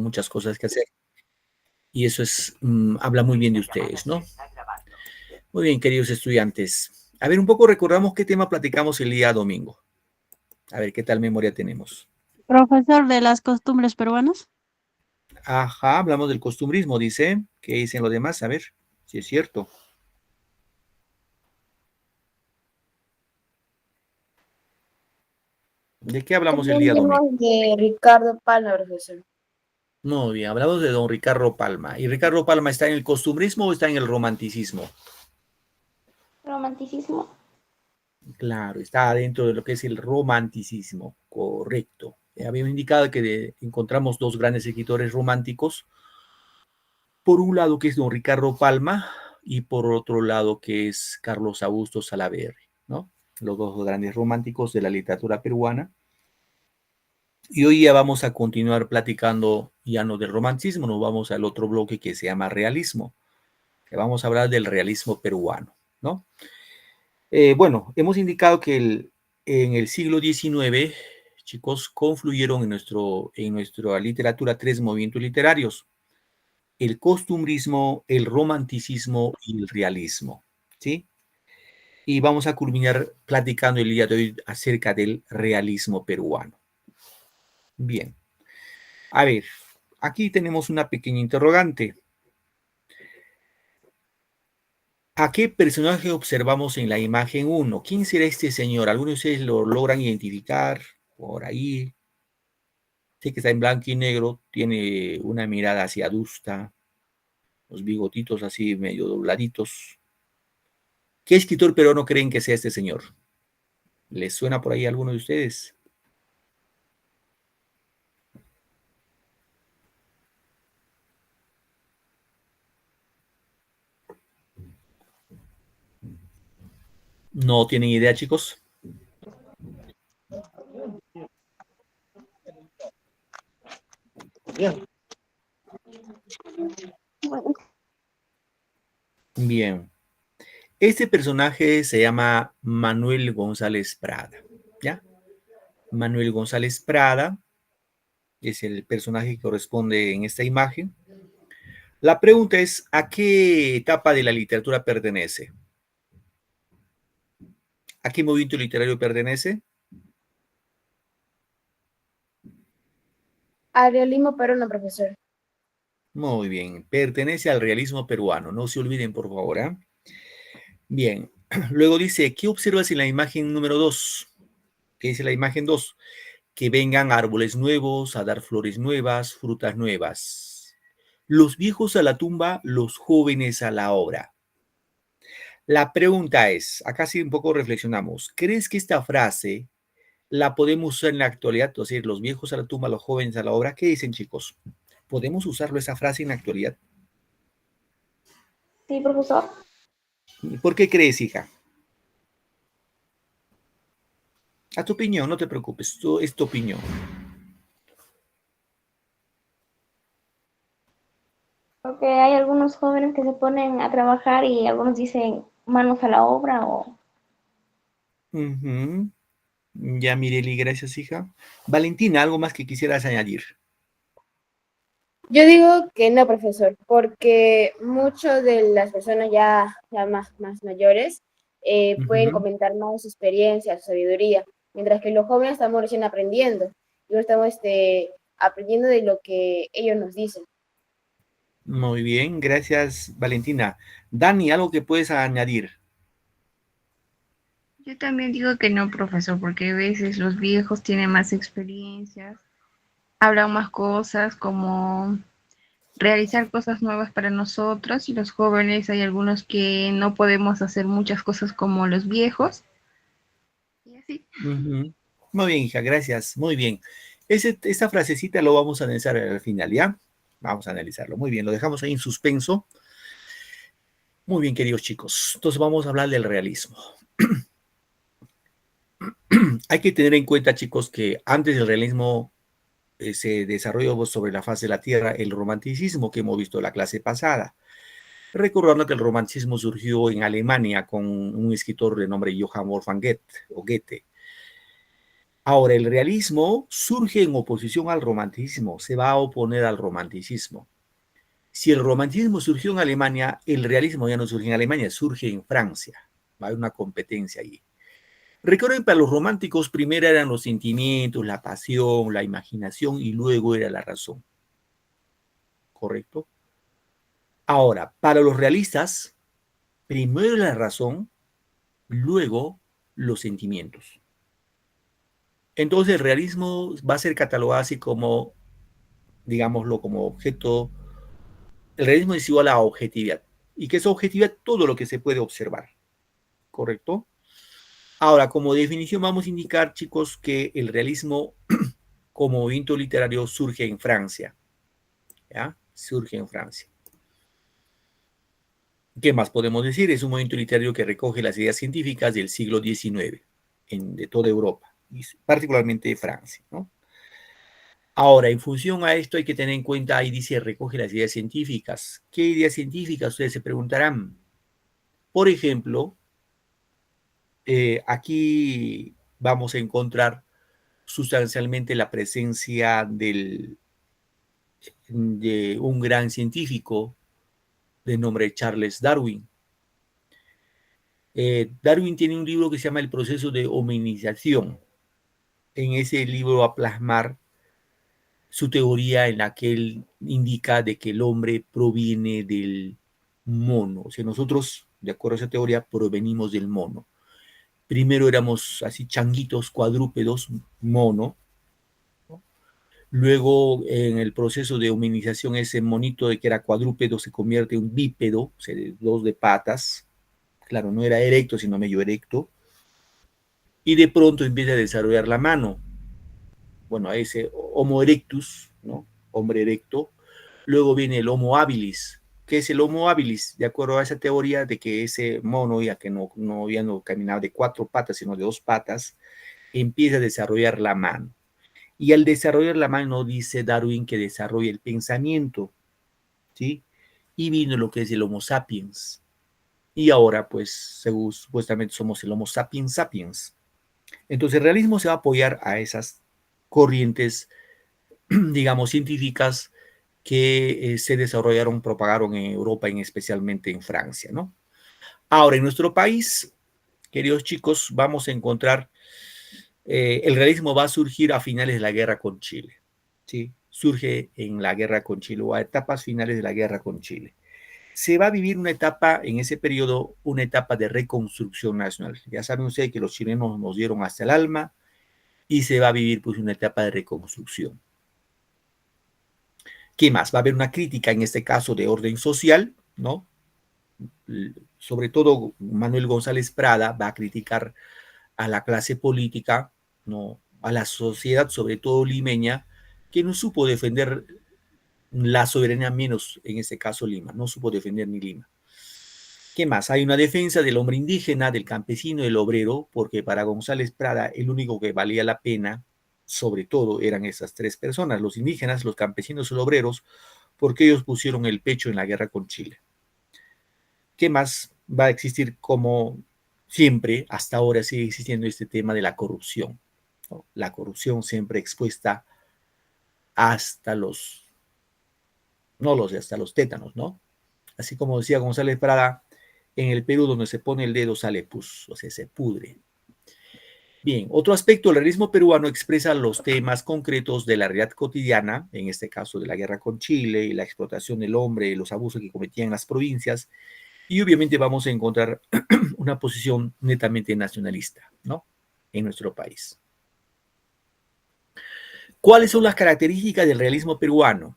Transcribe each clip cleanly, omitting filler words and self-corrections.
muchas cosas que hacer. Y eso es, habla muy bien de ustedes, ¿no? Muy bien, queridos estudiantes. A ver, un poco recordamos qué tema platicamos el día domingo. A ver, qué tal memoria tenemos. Profesor, de las costumbres peruanas. Ajá, hablamos del costumbrismo, dice. ¿Qué dicen los demás? A ver, si es cierto. ¿De qué hablamos el También día domingo? vimos de Ricardo Palma, profesor. Muy bien, hablamos de don Ricardo Palma. ¿Y Ricardo Palma está en el costumbrismo o está en el romanticismo? Romanticismo. Claro, está dentro de lo que es el romanticismo, correcto. Habíamos indicado que encontramos dos grandes escritores románticos, por un lado que es don Ricardo Palma y por otro lado que es Carlos Augusto Salaverry, ¿no? Los dos grandes románticos de la literatura peruana. Y hoy ya vamos a continuar platicando ya no del romanticismo, nos vamos al otro bloque que se llama realismo, que vamos a hablar del realismo peruano, ¿no? Bueno, hemos indicado que en el siglo XIX, chicos, confluyeron en nuestra literatura tres movimientos literarios: el costumbrismo, el romanticismo y el realismo, ¿sí? Y vamos a culminar platicando el día de hoy acerca del realismo peruano. Bien, a ver, aquí tenemos una pequeña interrogante. ¿A qué personaje observamos en la imagen 1? ¿Quién será este señor? ¿Algunos de ustedes lo logran identificar por ahí? Sé que está en blanco y negro, tiene una mirada así adusta, los bigotitos así medio dobladitos. ¿Qué escritor peruano creen que sea este señor? ¿Les suena por ahí a alguno de ustedes? ¿No tienen idea, chicos? Bien. Este personaje se llama Manuel González Prada, ¿ya? Manuel González Prada es el personaje que corresponde en esta imagen. La pregunta es, ¿a qué etapa de la literatura pertenece? ¿A qué movimiento literario pertenece? Al realismo peruano, profesor. Muy bien, pertenece al realismo peruano, no se olviden por favor, ¿eh? Bien, luego dice, ¿qué observas en la imagen número 2? ¿Qué dice la imagen 2? Que vengan árboles nuevos, a dar flores nuevas, frutas nuevas. Los viejos a la tumba, los jóvenes a la obra. La pregunta es, acá sí un poco reflexionamos, ¿crees que esta frase la podemos usar en la actualidad? Es decir, los viejos a la tumba, los jóvenes a la obra. ¿Qué dicen, chicos? ¿Podemos usarlo esa frase en la actualidad? Sí, profesor. ¿Por qué crees, hija? A tu opinión, no te preocupes, es tu opinión. Porque hay algunos jóvenes que se ponen a trabajar y algunos dicen manos a la obra o... Ujú. Ya, Mireli, gracias, hija. Valentina, ¿algo más que quisieras añadir? Yo digo que no, profesor, porque muchas de las personas ya más mayores pueden Ujú. comentar más su experiencia, su sabiduría, mientras que los jóvenes estamos recién aprendiendo y estamos aprendiendo de lo que ellos nos dicen. Muy bien, gracias, Valentina. Dani, ¿algo que puedes añadir? Yo también digo que no, profesor, porque a veces los viejos tienen más experiencias, hablan más cosas, como realizar cosas nuevas para nosotros, y los jóvenes hay algunos que no podemos hacer muchas cosas como los viejos, y así. Ujú. Muy bien, hija, gracias. Muy bien. Esta frasecita lo vamos a analizar al final, ¿ya? Vamos a analizarlo. Muy bien, lo dejamos ahí en suspenso. Muy bien, queridos chicos. Entonces vamos a hablar del realismo. Hay que tener en cuenta, chicos, que antes del realismo se desarrolló sobre la faz de la Tierra el romanticismo que hemos visto en la clase pasada. Recordando que el romanticismo surgió en Alemania con un escritor de nombre Johann Wolfgang Goethe, o Goethe. Ahora, el realismo surge en oposición al romanticismo, se va a oponer al romanticismo. Si el romanticismo surgió en Alemania, el realismo ya no surge en Alemania, surge en Francia. Va a haber una competencia ahí. Recuerden, para los románticos primero eran los sentimientos, la pasión, la imaginación y luego era la razón. ¿Correcto? Ahora, para los realistas, primero la razón, luego los sentimientos. Entonces el realismo va a ser catalogado así como, digámoslo, como objeto. El realismo es igual a objetividad. ¿Y qué es objetividad? Todo lo que se puede observar. ¿Correcto? Ahora, como definición vamos a indicar, chicos, que el realismo como movimiento literario surge en Francia. ¿Ya? Surge en Francia. ¿Qué más podemos decir? Es un movimiento literario que recoge las ideas científicas del siglo XIX de toda Europa, y particularmente de Francia, ¿no? Ahora, en función a esto hay que tener en cuenta, ahí dice, recoge las ideas científicas. ¿Qué ideas científicas? Ustedes se preguntarán. Por ejemplo, aquí vamos a encontrar sustancialmente la presencia de un gran científico de nombre Charles Darwin. Darwin tiene un libro que se llama El proceso de hominización. En ese libro va a plasmar su teoría en la que él indica de que el hombre proviene del mono. O sea, nosotros, de acuerdo a esa teoría, provenimos del mono. Primero éramos así changuitos, cuadrúpedos, mono. Luego, en el proceso de hominización, ese monito de que era cuadrúpedo se convierte en un bípedo, o sea, dos de patas. Claro, no era erecto, sino medio erecto. Y de pronto empieza a desarrollar la mano. Bueno, a ese Homo erectus, ¿no? Hombre erecto. Luego viene el Homo habilis. ¿Qué es el Homo habilis? De acuerdo a esa teoría de que ese mono, ya que ya no caminaba de 4 patas, sino de 2 patas, empieza a desarrollar la mano. Y al desarrollar la mano, dice Darwin que desarrolla el pensamiento, ¿sí? Y vino lo que es el Homo sapiens. Y ahora, pues, supuestamente somos el Homo sapiens sapiens. Entonces, el realismo se va a apoyar a esas corrientes, digamos, científicas que se desarrollaron, propagaron en Europa, y especialmente en Francia, ¿no? Ahora, en nuestro país, queridos chicos, vamos a encontrar, el realismo va a surgir a finales de la guerra con Chile, ¿sí? Surge en la guerra con Chile, o a etapas finales de la guerra con Chile. Se va a vivir una etapa, en ese periodo, una etapa de reconstrucción nacional. Ya saben ustedes que los chilenos nos dieron hasta el alma, y se va a vivir pues una etapa de reconstrucción. ¿Qué más? Va a haber una crítica, en este caso, de orden social, ¿no? Sobre todo Manuel González Prada va a criticar a la clase política, ¿no? A la sociedad, sobre todo limeña, que no supo defender la soberanía, menos en este caso Lima, no supo defender ni Lima. ¿Qué más? Hay una defensa del hombre indígena, del campesino, del obrero, porque para González Prada el único que valía la pena, sobre todo, eran esas 3 personas, los indígenas, los campesinos y los obreros, porque ellos pusieron el pecho en la guerra con Chile. ¿Qué más? Va a existir, como siempre, hasta ahora sigue existiendo este tema de la corrupción, ¿no? La corrupción siempre expuesta hasta hasta los tétanos, ¿no? Así como decía González Prada, en el Perú donde se pone el dedo sale pus, o sea, se pudre. Bien, otro aspecto, el realismo peruano expresa los temas concretos de la realidad cotidiana, en este caso de la guerra con Chile y la explotación del hombre, los abusos que cometían las provincias, y obviamente vamos a encontrar una posición netamente nacionalista, ¿no? En nuestro país. ¿Cuáles son las características del realismo peruano?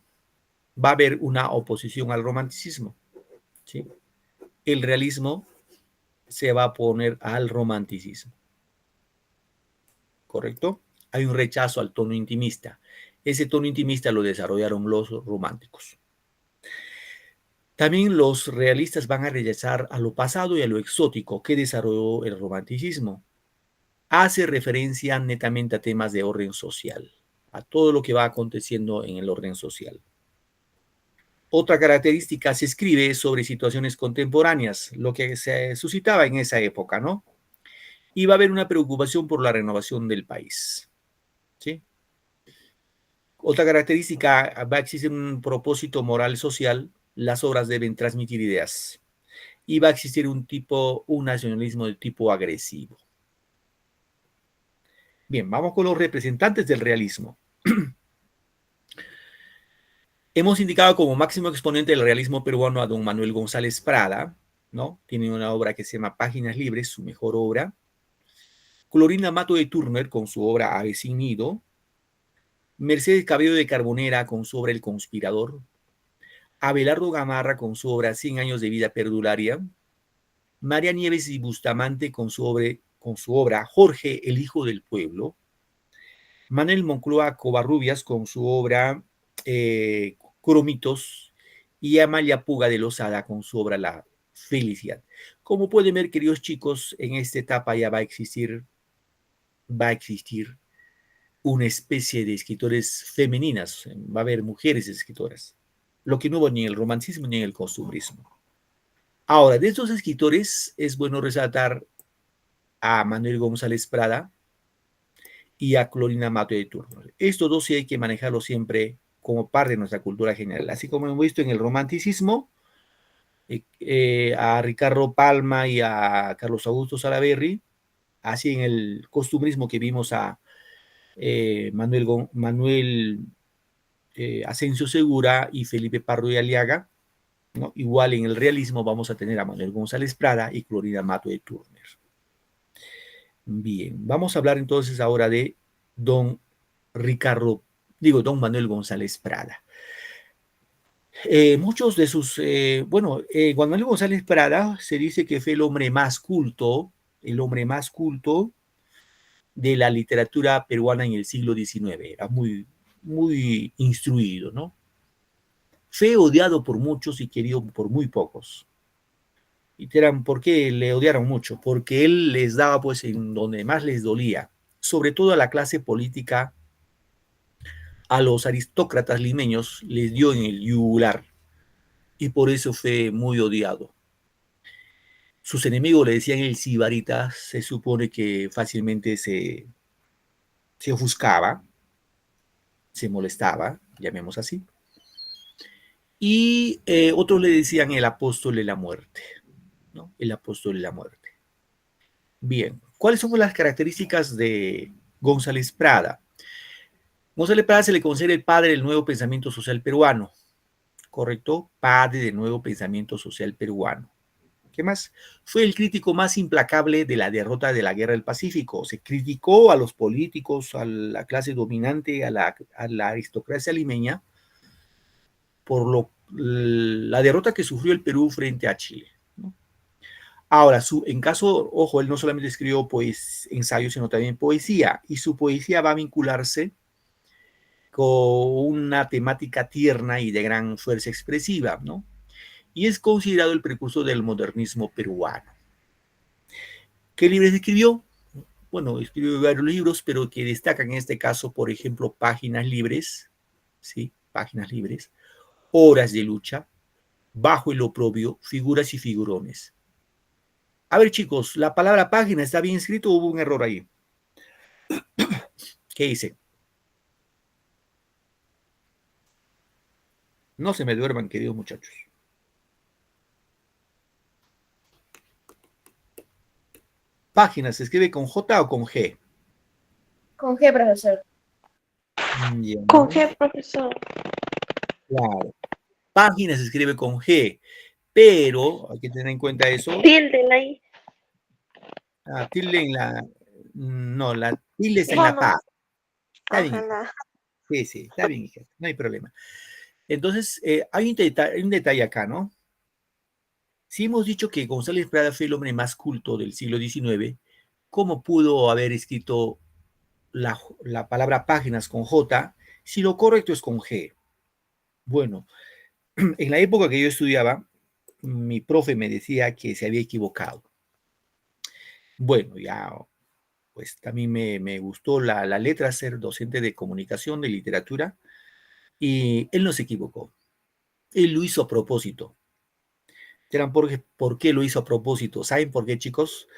Va a haber una oposición al romanticismo, ¿sí? El realismo se va a oponer al romanticismo, ¿correcto? Hay un rechazo al tono intimista. Ese tono intimista lo desarrollaron los románticos. También los realistas van a rechazar a lo pasado y a lo exótico que desarrolló el romanticismo. Hace referencia netamente a temas de orden social, a todo lo que va aconteciendo en el orden social. Otra característica, se escribe sobre situaciones contemporáneas, lo que se suscitaba en esa época, ¿no? Y va a haber una preocupación por la renovación del país. ¿sí? Otra característica, va a existir un propósito moral y social, las obras deben transmitir ideas. Y va a existir un nacionalismo de tipo agresivo. Bien, vamos con los representantes del realismo. Hemos indicado como máximo exponente del realismo peruano a don Manuel González Prada, ¿no? Tiene una obra que se llama Páginas Libres, su mejor obra. Clorinda Mato de Turner con su obra Ave sin nido. Mercedes Cabello de Carbonera con su obra El Conspirador. Abelardo Gamarra con su obra 100 años de vida perdularia. María Nieves y Bustamante con su obra Jorge, el hijo del pueblo. Manuel Moncloa Covarrubias con su obra Cromitos y Amalia Puga de Lozada con su obra La Felicidad. Como pueden ver, queridos chicos, en esta etapa ya va a existir una especie de escritores femeninas, va a haber mujeres escritoras, lo que no hubo ni en el romanticismo ni en el costumbrismo. Ahora, de estos escritores es bueno resaltar a Manuel González Prada y a Clorinda Mato de Turner. Estos dos sí hay que manejarlos siempre como parte de nuestra cultura general. Así como hemos visto en el romanticismo, a Ricardo Palma y a Carlos Augusto Salaverry, así en el costumbrismo que vimos a Manuel Asensio Segura y Felipe Pardo de Aliaga, ¿no? Igual en el realismo vamos a tener a Manuel González Prada y Clorinda Mato de Turner. Bien, vamos a hablar entonces ahora de don Manuel González Prada. Muchos de sus, Juan Manuel González Prada se dice que fue el hombre más culto de la literatura peruana en el siglo XIX. Era muy, muy instruido, ¿no? Fue odiado por muchos y querido por muy pocos. Y dirán, ¿por qué le odiaron mucho? Porque él les daba pues en donde más les dolía, sobre todo a la clase política, a los aristócratas limeños, les dio en el yugular y por eso fue muy odiado. Sus enemigos le decían el sibarita, se supone que fácilmente se ofuscaba, se molestaba, llamemos así. Y otros le decían el apóstol de la muerte, ¿no? El apóstol de la muerte. Bien, ¿cuáles son las características de González Prada? González Prada se le considera el padre del nuevo pensamiento social peruano, ¿correcto? Padre del nuevo pensamiento social peruano. ¿Qué más? Fue el crítico más implacable de la derrota de la Guerra del Pacífico. Se criticó a los políticos, a la clase dominante, a la aristocracia limeña, por la derrota que sufrió el Perú frente a Chile, ¿no? Ahora, en caso, ojo, él no solamente escribió ensayos, sino también poesía, y su poesía va a vincularse con una temática tierna y de gran fuerza expresiva, ¿no? Y es considerado el precursor del modernismo peruano. ¿Qué libros escribió? Bueno, escribió varios libros, pero que destacan en este caso, por ejemplo, Páginas Libres, ¿sí? Páginas Libres, Horas de Lucha, Bajo el Oprobio, Figuras y Figurones. A ver, chicos, ¿la palabra página está bien escrito o hubo un error ahí? ¿Qué dice? No se me duerman, queridos muchachos. Página, ¿se escribe con J o con G? Con G, profesor. Bien. ¿Con qué, profesor? Claro. Página se escribe con G, pero hay que tener en cuenta eso. Tilde la I. Tilde en la... No, la tilde está en la PA. Está bien. Ojalá. Sí, sí, está bien, hija. No hay problema. Entonces, hay un detalle acá, ¿no? Si hemos dicho que González Prada fue el hombre más culto del siglo XIX, ¿cómo pudo haber escrito la palabra páginas con J si lo correcto es con G? Bueno, en la época que yo estudiaba, mi profe me decía que se había equivocado. Bueno, ya, pues también me gustó la letra, ser docente de comunicación, de literatura, y él no se equivocó. Él lo hizo a propósito. Dirán, ¿por qué lo hizo a propósito? ¿Saben por qué, chicos?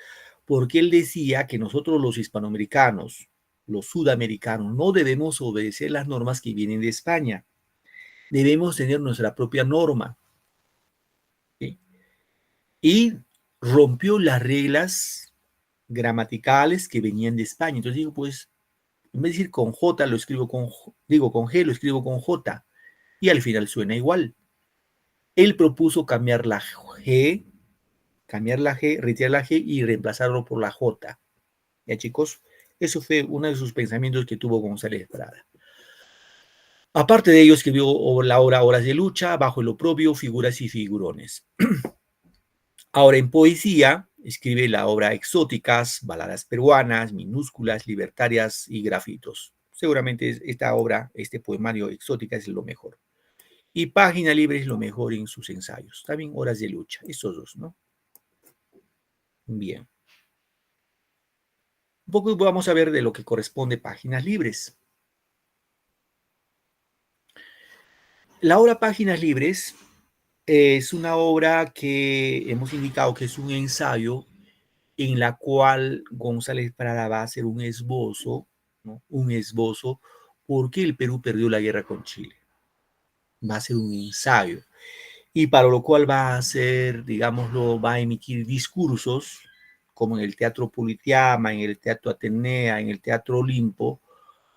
Porque él decía que nosotros los hispanoamericanos, los sudamericanos, no debemos obedecer las normas que vienen de España. Debemos tener nuestra propia norma. ¿Sí? Y rompió las reglas gramaticales que venían de España. Entonces digo, pues, en vez de decir con J, lo escribo con G, lo escribo con J. Y al final suena igual. Él propuso cambiar la G, retirar la G y reemplazarlo por la J. ¿Ya, chicos? Eso fue uno de sus pensamientos que tuvo González Prada. Aparte de ello, escribió la obra Horas de Lucha, Bajo el Oprobio, Figuras y Figurones. Ahora, en poesía, escribe la obra Exóticas, Baladas Peruanas, Minúsculas, Libertarias y Grafitos. Seguramente esta obra, este poemario Exóticas es lo mejor. Y Página Libre es lo mejor en sus ensayos. También Horas de Lucha, estos dos, ¿no? Bien. Un poco vamos a ver de lo que corresponde Páginas Libres. La obra Páginas Libres es una obra que hemos indicado que es un ensayo en la cual González Prada va a hacer un esbozo, ¿no? Un esbozo, porque el Perú perdió la guerra con Chile. Va a ser un ensayo. Y para lo cual va a hacer, digámoslo, va a emitir discursos, como en el Teatro Politeama, en el Teatro Atenea, en el Teatro Olimpo,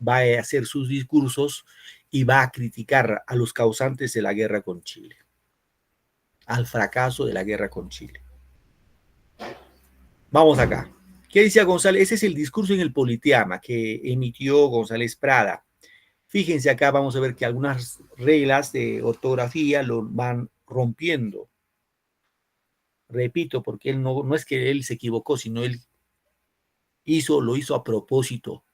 va a hacer sus discursos y va a criticar a los causantes de la guerra con Chile, al fracaso de la guerra con Chile. Vamos acá. ¿Qué decía González? Ese es el discurso en el Politeama que emitió González Prada. Fíjense acá, vamos a ver que algunas reglas de ortografía lo van rompiendo. Repito, porque él no es que él se equivocó, sino él lo hizo a propósito.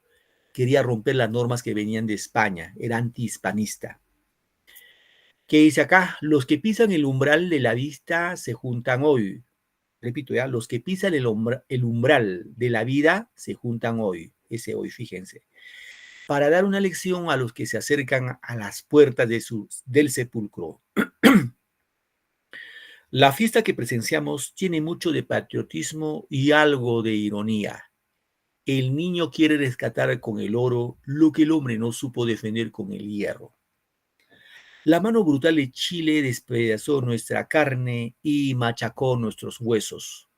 Quería romper las normas que venían de España, era antihispanista. ¿Qué dice acá? Los que pisan el umbral de la vista se juntan hoy. Repito, ya, los que pisan el umbral de la vida se juntan hoy. Ese hoy, fíjense. Para dar una lección a los que se acercan a las puertas del sepulcro. La fiesta que presenciamos tiene mucho de patriotismo y algo de ironía. El niño quiere rescatar con el oro lo que el hombre no supo defender con el hierro. La mano brutal de Chile despedazó nuestra carne y machacó nuestros huesos.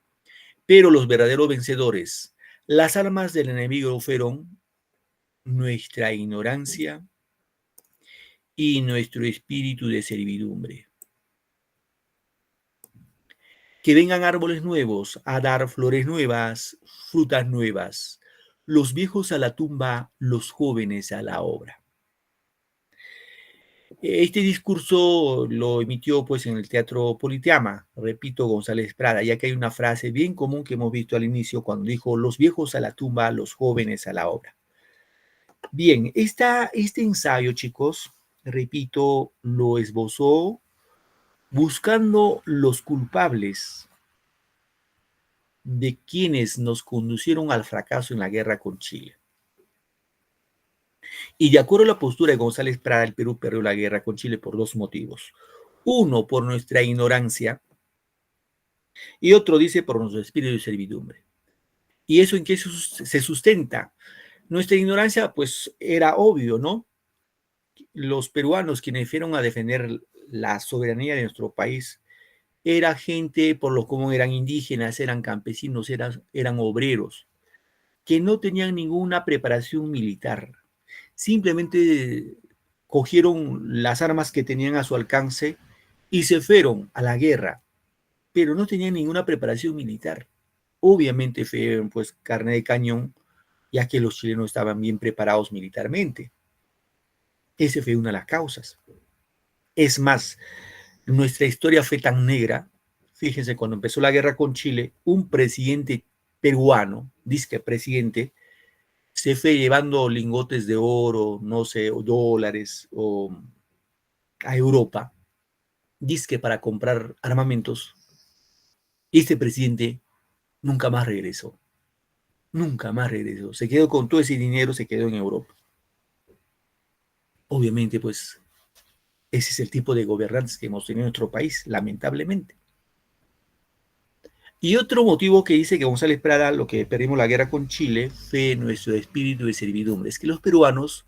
Pero los verdaderos vencedores, las armas del enemigo fueron nuestra ignorancia y nuestro espíritu de servidumbre. Que vengan árboles nuevos a dar flores nuevas, frutas nuevas, los viejos a la tumba, los jóvenes a la obra. Este discurso lo emitió pues en el Teatro Politeama, repito, González Prada, ya que hay una frase bien común que hemos visto al inicio cuando dijo los viejos a la tumba, los jóvenes a la obra. Bien, este ensayo, chicos, repito, lo esbozó buscando los culpables de quienes nos conducieron al fracaso en la guerra con Chile. Y de acuerdo a la postura de González Prada, el Perú perdió la guerra con Chile por dos motivos. Uno, por nuestra ignorancia, y otro, dice, por nuestro espíritu de servidumbre. ¿Y eso en qué se sustenta? Nuestra ignorancia, pues, era obvio, ¿no? Los peruanos quienes fueron a defender la soberanía de nuestro país era gente, por lo común eran indígenas, eran campesinos, eran obreros, que no tenían ninguna preparación militar. Simplemente cogieron las armas que tenían a su alcance y se fueron a la guerra, pero no tenían ninguna preparación militar. Obviamente fue pues carne de cañón, ya que los chilenos estaban bien preparados militarmente. Esa fue una de las causas. Es más, nuestra historia fue tan negra. Fíjense, cuando empezó la guerra con Chile, un presidente peruano, disque presidente, se fue llevando lingotes de oro, no sé, o dólares, o a Europa, disque para comprar armamentos. Y este presidente nunca más regresó. Nunca más regresó. Se quedó con todo ese dinero, se quedó en Europa. Obviamente, pues, ese es el tipo de gobernantes que hemos tenido en nuestro país, lamentablemente. Y otro motivo que dice que González Prada, lo que perdimos la guerra con Chile, fue nuestro espíritu de servidumbre. Es que los peruanos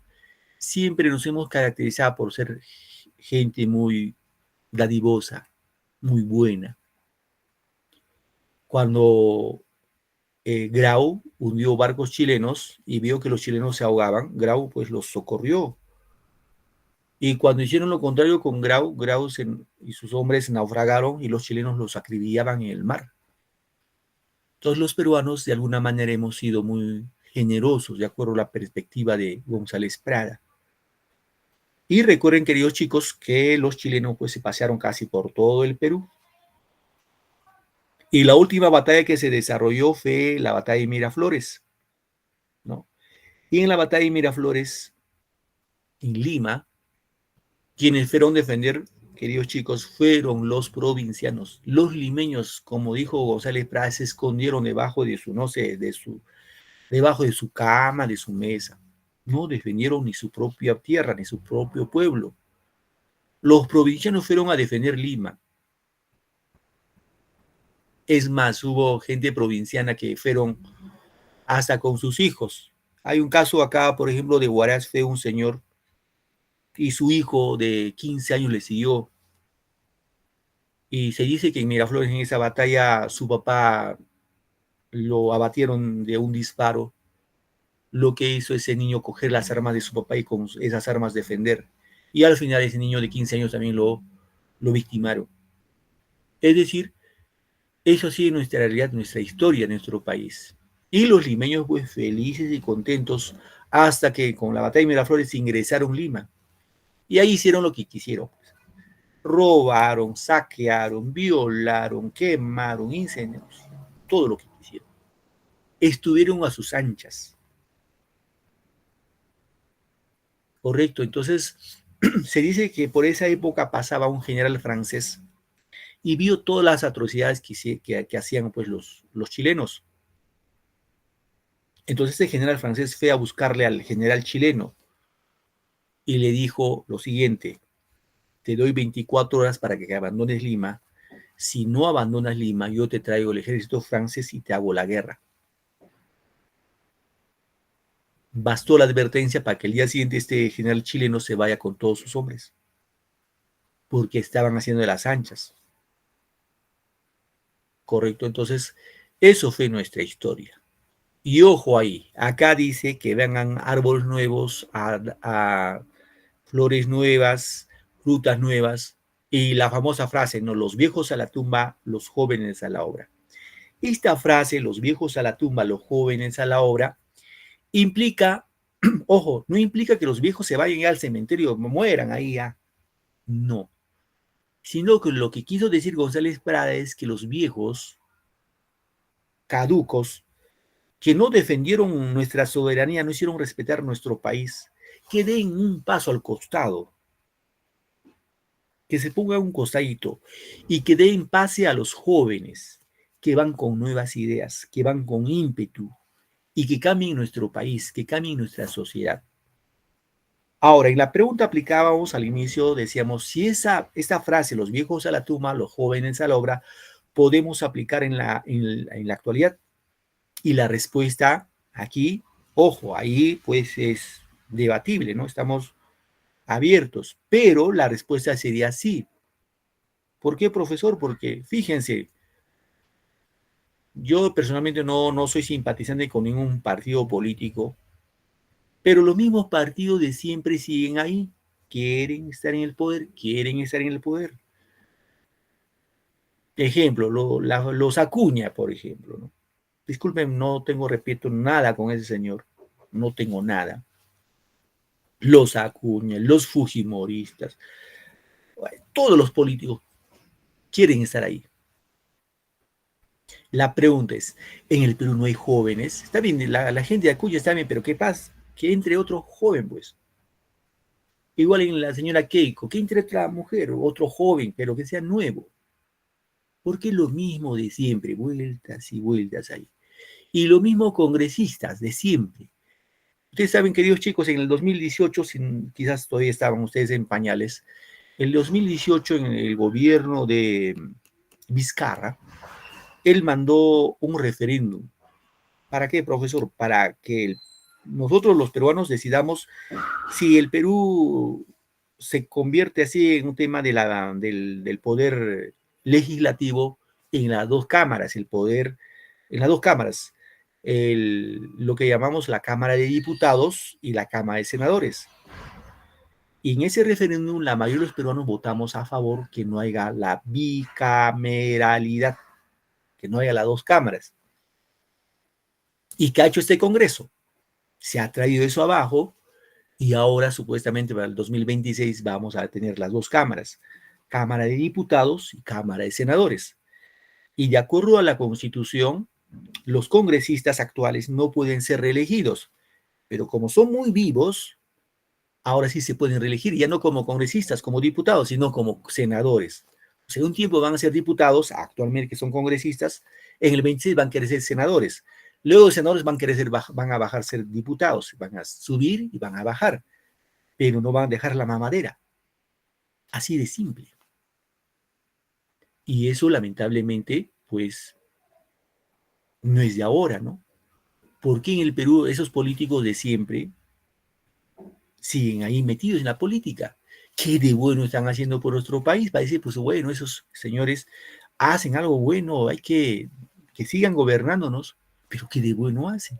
siempre nos hemos caracterizado por ser gente muy dadivosa, muy buena. Cuando Grau hundió barcos chilenos y vio que los chilenos se ahogaban, Grau pues los socorrió. Y cuando hicieron lo contrario con Grau, y sus hombres naufragaron y los chilenos los acribillaban en el mar. Entonces los peruanos de alguna manera hemos sido muy generosos, de acuerdo a la perspectiva de González Prada. Y recuerden, queridos chicos, que los chilenos pues se pasearon casi por todo el Perú. Y la última batalla que se desarrolló fue la batalla de Miraflores, ¿no? Y en la batalla de Miraflores, en Lima, quienes fueron a defender, queridos chicos, fueron los provincianos. Los limeños, como dijo González Prada, se escondieron debajo de su, no sé, debajo de su cama, de su mesa. No defendieron ni su propia tierra, ni su propio pueblo. Los provincianos fueron a defender Lima. Es más, hubo gente provinciana que fueron hasta con sus hijos. Hay un caso acá, por ejemplo, de Huaraz, fue un señor y su hijo de 15 años le siguió. Y se dice que en Miraflores, en esa batalla, su papá lo abatieron de un disparo. Lo que hizo ese niño coger las armas de su papá y con esas armas defender. Y al final ese niño de 15 años también lo victimaron. Es decir, eso sí es nuestra realidad, nuestra historia, nuestro país. Y los limeños pues felices y contentos hasta que con la batalla de Miraflores ingresaron Lima. Y ahí hicieron lo que quisieron. Robaron, saquearon, violaron, quemaron, incendiaron, todo lo que quisieron. Estuvieron a sus anchas. Correcto, entonces se dice que por esa época pasaba un general francés y vio todas las atrocidades que hacían pues los chilenos. Entonces el general francés fue a buscarle al general chileno y le dijo lo siguiente: te doy 24 horas para que abandones Lima. Si no abandonas Lima, yo te traigo el ejército francés y te hago la guerra. Bastó la advertencia para que el día siguiente este general chileno se vaya con todos sus hombres, porque estaban haciendo de las anchas. Correcto, entonces eso fue nuestra historia. Y ojo ahí, acá dice que vengan árboles nuevos, a flores nuevas, frutas nuevas, y la famosa frase, no, los viejos a la tumba, los jóvenes a la obra. Esta frase, los viejos a la tumba, los jóvenes a la obra, implica, ojo, no implica que los viejos se vayan al cementerio, mueran ahí ya. No. Sino que lo que quiso decir González Prada es que los viejos caducos, que no defendieron nuestra soberanía, no hicieron respetar nuestro país, que den un paso al costado, que se ponga un costadito y que den pase a los jóvenes que van con nuevas ideas, que van con ímpetu y que cambien nuestro país, que cambien nuestra sociedad. Ahora, en la pregunta aplicábamos al inicio, decíamos, si esta frase, los viejos a la tumba, los jóvenes a la obra, podemos aplicar en la actualidad. Y la respuesta aquí, ojo, ahí pues es debatible, ¿no? Estamos abiertos, pero la respuesta sería sí. ¿Por qué, profesor? Porque fíjense, yo personalmente no soy simpatizante con ningún partido político, pero los mismos partidos de siempre siguen ahí, quieren estar en el poder, quieren estar en el poder. Ejemplo, los Acuña, por ejemplo, ¿no? Disculpen, no tengo, repito, nada con ese señor, no tengo nada. Los Acuña, los fujimoristas, todos los políticos quieren estar ahí. La pregunta es, ¿en el Perú no hay jóvenes? Está bien, la gente de Acuña está bien, pero ¿qué pasa? Que entre otro joven, pues. Igual en la señora Keiko, que entre otra mujer, otro joven, pero que sea nuevo. Porque es lo mismo de siempre, vueltas y vueltas ahí. Y lo mismo congresistas de siempre. Ustedes saben, queridos chicos, en el 2018, quizás todavía estaban ustedes en pañales, en el 2018 en el gobierno de Vizcarra, él mandó un referéndum. ¿Para qué, profesor? Para que nosotros los peruanos decidamos si el Perú se convierte así en un tema del poder legislativo en las dos cámaras, el poder en las dos cámaras, lo que llamamos la Cámara de Diputados y la Cámara de Senadores. Y en ese referéndum la mayoría de los peruanos votamos a favor que no haya la bicameralidad, que no haya las dos cámaras. ¿Y qué ha hecho este Congreso? Se ha traído eso abajo y ahora supuestamente para el 2026 vamos a tener las dos cámaras, Cámara de Diputados y Cámara de Senadores. Y de acuerdo a la Constitución, los congresistas actuales no pueden ser reelegidos, pero como son muy vivos, ahora sí se pueden reelegir, ya no como congresistas, como diputados, sino como senadores. O sea, un tiempo van a ser diputados, actualmente que son congresistas, en el 26 van a querer ser senadores. Luego los senadores van a bajar a ser diputados, van a subir y van a bajar, pero no van a dejar la mamadera. Así de simple. Y eso lamentablemente, pues, no es de ahora, ¿no? ¿Por qué en el Perú esos políticos de siempre siguen ahí metidos en la política? ¿Qué de bueno están haciendo por nuestro país? Va a decir, pues bueno, esos señores hacen algo bueno, hay que sigan gobernándonos, pero ¿qué de bueno hacen?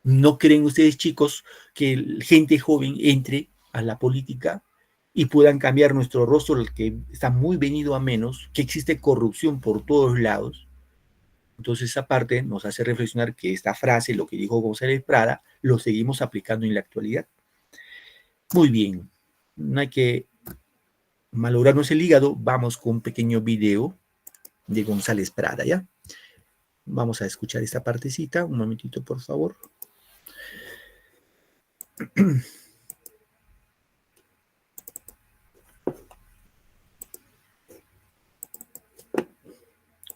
¿No creen ustedes, chicos, que gente joven entre a la política y puedan cambiar nuestro rostro, el que está muy venido a menos, que existe corrupción por todos lados? Entonces, esa parte nos hace reflexionar que esta frase, lo que dijo González Prada, lo seguimos aplicando en la actualidad. Muy bien, no hay que malograrnos el hígado. Vamos con un pequeño video de González Prada, ¿ya? Vamos a escuchar esta partecita. Un momentito, por favor.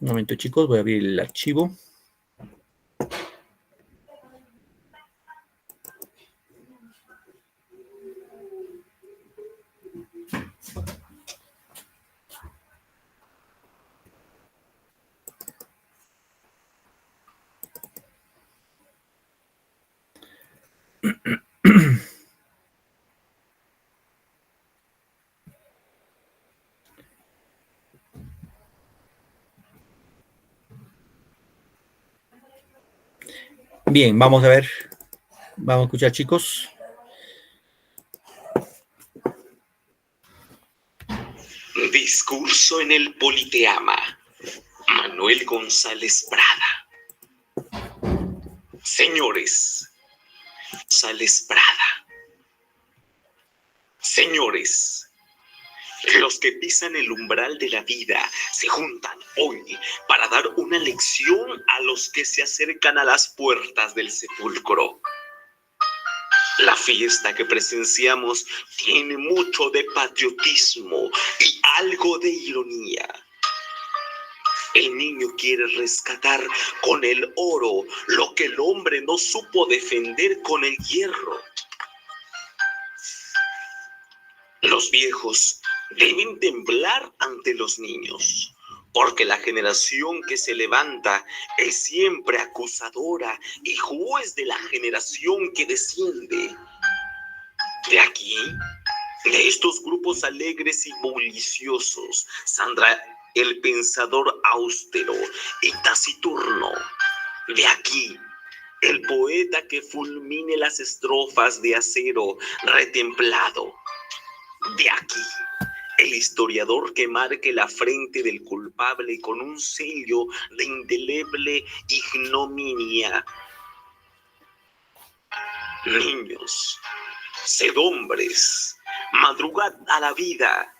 Un momento, chicos, voy a abrir el archivo. Bien, vamos a ver. Vamos a escuchar, chicos. Discurso en el Politeama. Manuel González Prada. Señores, González Prada. Señores, los que pisan el umbral de la vida se juntan hoy para dar una lección a los que se acercan a las puertas del sepulcro. La fiesta que presenciamos tiene mucho de patriotismo y algo de ironía. El niño quiere rescatar con el oro lo que el hombre no supo defender con el hierro. Los viejos deben temblar ante los niños, porque la generación que se levanta es siempre acusadora y juez de la generación que desciende. De aquí, de estos grupos alegres y bulliciosos, saldrá el pensador austero y taciturno. De aquí, el poeta que fulmine las estrofas de acero retemplado. De aquí, el historiador que marque la frente del culpable con un sello de indeleble ignominia. Niños, sed hombres, madrugad a la vida,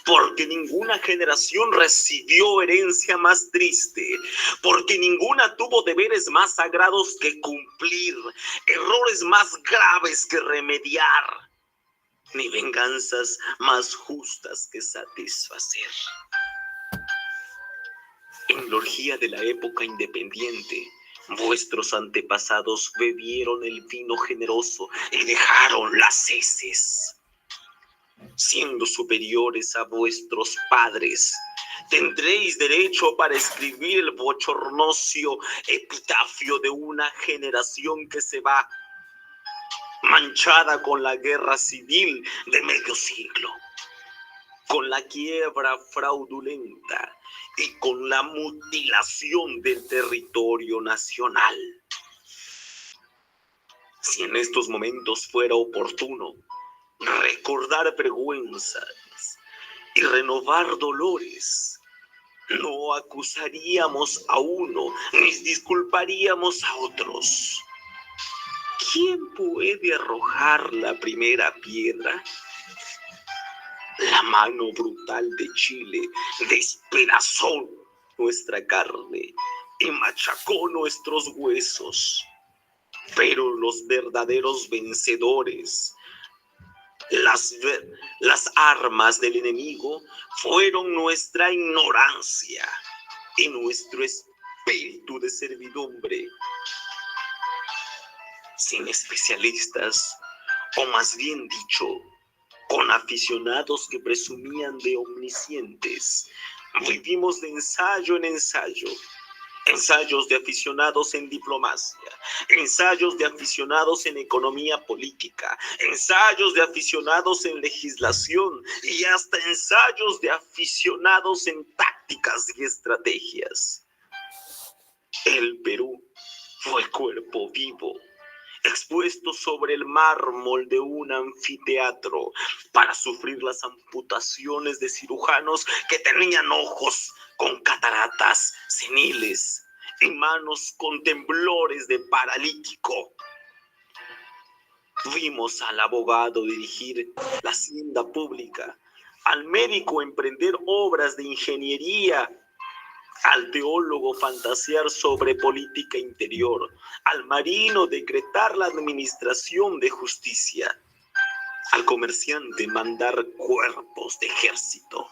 porque ninguna generación recibió herencia más triste, porque ninguna tuvo deberes más sagrados que cumplir, errores más graves que remediar, ni venganzas más justas que satisfacer. En la orgía de la época independiente, vuestros antepasados bebieron el vino generoso y dejaron las heces. siendo superiores a vuestros padres. Tendréis derecho para escribir el bochornoso epitafio de una generación que se va, manchada con la guerra civil de medio siglo, con la quiebra fraudulenta y con la mutilación del territorio nacional. Si en estos momentos fuera oportuno recordar vergüenzas y renovar dolores, no acusaríamos a uno ni disculparíamos a otros. ¿Quién puede arrojar la primera piedra? La mano brutal de Chile despedazó nuestra carne y machacó nuestros huesos. Pero los verdaderos vencedores, las armas del enemigo, fueron nuestra ignorancia y nuestro espíritu de servidumbre. Sin especialistas, o más bien dicho, con aficionados que presumían de omniscientes, vivimos de ensayo en ensayo. Ensayos de aficionados en diplomacia, ensayos de aficionados en economía política, ensayos de aficionados en legislación y hasta ensayos de aficionados en tácticas y estrategias. El Perú fue cuerpo vivo, expuesto sobre el mármol de un anfiteatro para sufrir las amputaciones de cirujanos que tenían ojos con cataratas seniles y manos con temblores de paralítico. Vimos al abogado dirigir la hacienda pública, al médico emprender obras de ingeniería, al teólogo fantasear sobre política interior, al marino decretar la administración de justicia, al comerciante mandar cuerpos de ejército.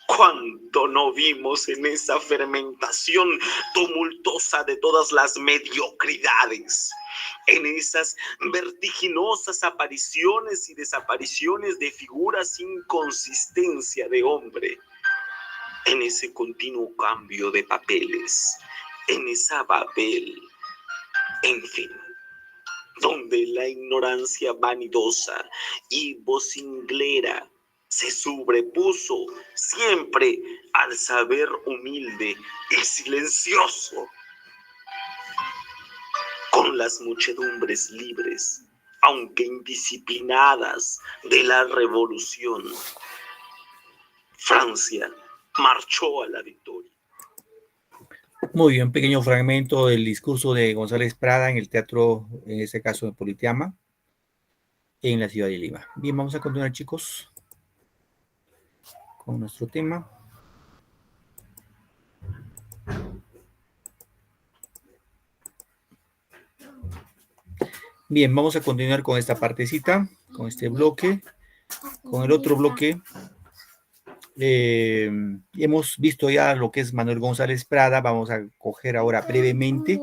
¿Cuánto no vimos en esa fermentación tumultuosa de todas las mediocridades? En esas vertiginosas apariciones y desapariciones de figuras sin consistencia de hombre. En ese continuo cambio de papeles, en esa Babel, en fin, donde la ignorancia vanidosa y vocinglera se sobrepuso siempre al saber humilde y silencioso. Con las muchedumbres libres, aunque indisciplinadas, de la revolución, Francia marchó a la victoria. Muy bien, un pequeño fragmento del discurso de González Prada en el teatro, en este caso de Politeama, en la ciudad de Lima. Bien, vamos a continuar, chicos, con nuestro tema. Bien, vamos a continuar con esta partecita, con este bloque, con el otro bloque. Hemos visto ya lo que es Manuel González Prada. Vamos a coger ahora brevemente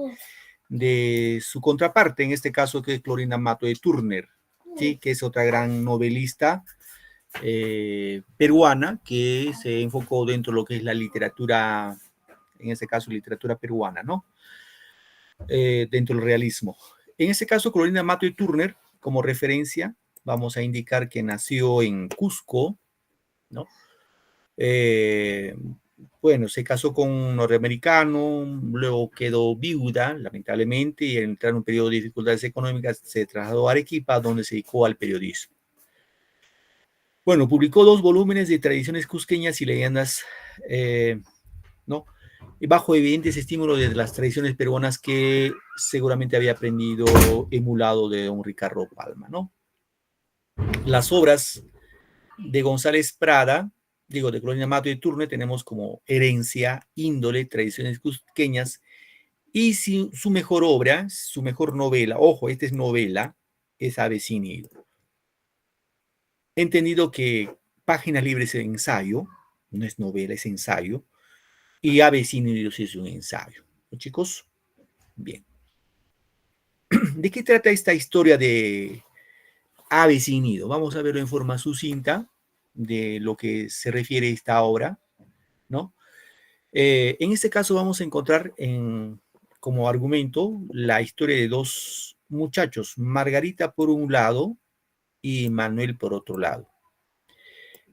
de su contraparte, en este caso que es Clorinda Mato de Turner, ¿sí? Que es otra gran novelista peruana que se enfocó dentro de lo que es la literatura, en este caso literatura peruana, ¿no? Dentro del realismo. En este caso, Clorinda Mato de Turner, como referencia, vamos a indicar que nació en Cusco, ¿no? Bueno, se casó con un norteamericano, luego quedó viuda, lamentablemente, y al entrar en un periodo de dificultades económicas se trasladó a Arequipa, donde se dedicó al periodismo. Bueno, publicó 2 volúmenes de tradiciones cusqueñas y leyendas, ¿no? Y bajo evidentes estímulos de las tradiciones peruanas que seguramente había aprendido emulado de don Ricardo Palma, ¿no? Las obras de González Prada, digo, de Clorinda Mato de Turner, tenemos como herencia, índole, tradiciones cusqueñas, y su mejor obra, su mejor novela, ojo, esta es novela, es Avecinido. He entendido que Páginas Libres es ensayo, no es novela, es ensayo, y Avecinido sí es un ensayo. ¿No, chicos? Bien. ¿De qué trata esta historia de Ave sin nido. Vamos a verlo en forma sucinta de lo que se refiere a esta obra, ¿no? En este caso vamos a encontrar como argumento la historia de dos muchachos, Margarita por un lado y Manuel por otro lado.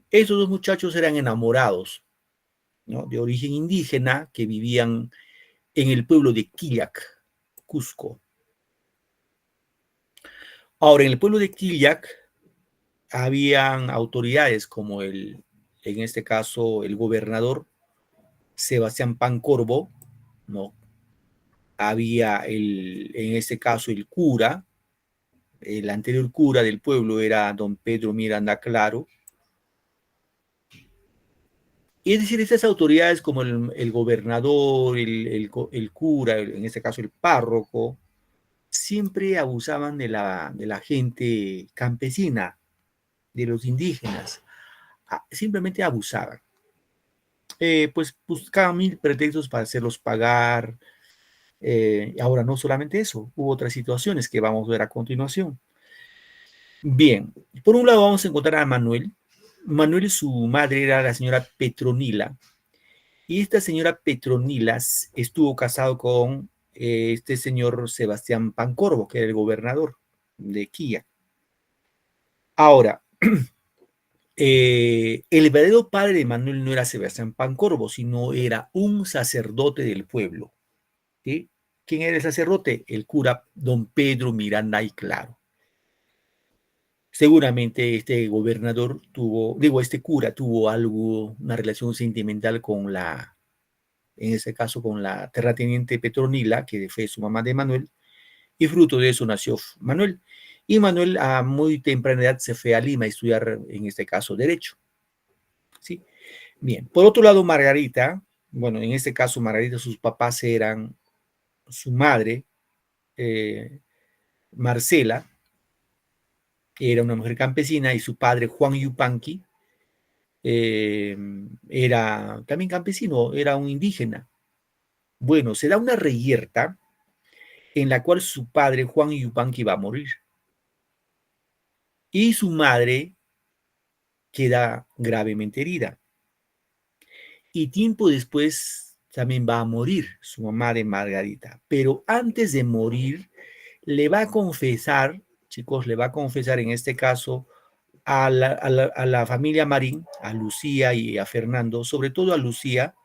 Estos dos muchachos eran enamorados, ¿no? De origen indígena que vivían en el pueblo de Quillac, Cusco. Ahora, en el pueblo de Quillac habían autoridades como en este caso, el gobernador Sebastián Pancorbo, ¿no? Había en este caso el cura, el anterior cura del pueblo era don Pedro Miranda Claro. Y es decir, estas autoridades como el gobernador, el cura, en este caso el párroco, siempre abusaban de la gente campesina, de los indígenas. Simplemente abusaban. Pues buscaban mil pretextos para hacerlos pagar. Ahora no solamente eso, hubo otras situaciones que vamos a ver a continuación. Bien, por un lado vamos a encontrar a Manuel. Manuel, su madre era la señora Petronila, y esta señora Petronila estuvo casado con este señor Sebastián Pancorbo, que era el gobernador de Quilla. Ahora, el verdadero padre de Manuel no era Sebastián Pancorbo, sino era un sacerdote del pueblo. ¿Sí? ¿Quién era el sacerdote? El cura don Pedro Miranda y Claro. Seguramente este gobernador este cura tuvo una relación sentimental con en este caso con la terrateniente Petronila, que fue su mamá de Manuel, y fruto de eso nació Manuel. Y Manuel a muy temprana edad se fue a Lima a estudiar, en este caso, Derecho. ¿Sí? Bien, por otro lado, Margarita, bueno, en este caso Margarita, sus papás eran su madre, Marcela, que era una mujer campesina, y su padre, Juan Yupanqui, era también campesino, era un indígena. Bueno, se da una reyerta en la cual su padre, Juan Yupanqui, va a morir. Y su madre queda gravemente herida. Y tiempo después también va a morir su mamá de Margarita. Pero antes de morir, le va a confesar, chicos, le va a confesar en este caso a la familia Marín, a Lucía y a Fernando, sobre todo a Lucía,